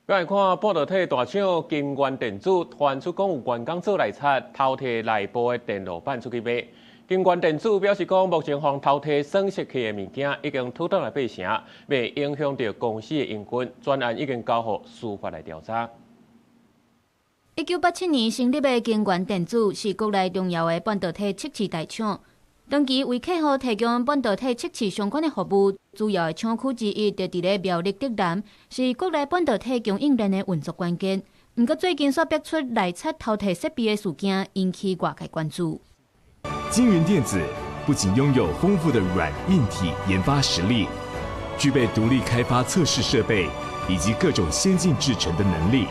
咱来看半导体大厂金源电子传出讲有员工做内测，偷摕内部的电路板出去卖。金源电子表示讲，目前方偷摕损失去的物件已经拖倒来8成，未影响到公司的营运。专案已经交予司法来调查。1987年成立的金源电子是国内重要的半导体测试大厂。长期为客户提供半导体测试相关的服务，主要的厂区之一就伫咧苗栗竹南，是国内半导体供应链的运作关键。不过最近所爆出内测偷摕设备的事件，引起外界关注。金源电子不仅拥有丰富的软硬体研发实力，具备独立开发测试设备以及各种先进制程的能力，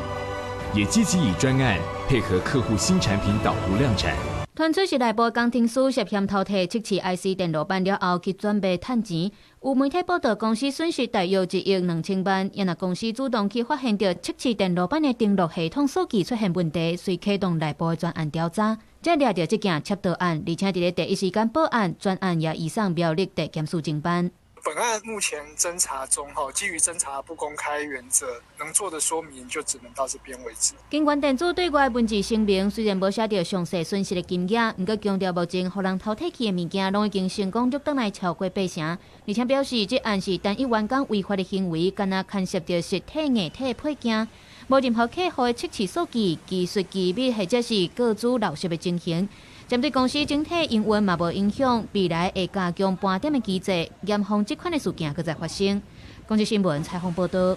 也积极以专案配合客户新产品导入量产。传出是内部工程师涉嫌偷摕测试 IC 电路板了后，去转卖趁钱。有媒体报道，公司损失大约1亿2千万。因为公司主动去发现到测试电路板的登录系统数据出现问题，遂启动内部的专案调查。才抓到这件窃盗案，而且伫咧第一时间报案，专案也移送苗栗地检署侦办。本案目前侦查中，基于侦查不公开原则，能做的说明就只能到这边为止。金源电子对外文字声明，虽然无写到详细损失的金额，不过强调目前互人偷摕去的物件，拢已经成功入倒来超过8成，而且表示这案是单一员工违法的行为，敢若牵涉到实体硬体配件，无任何客户的测试数据、技术机密或者是个资漏失的情形。针对公司整体营运嘛无影响，未来会加强盘点的机制，严防这款的事件搁再发生。公司新闻采访报道。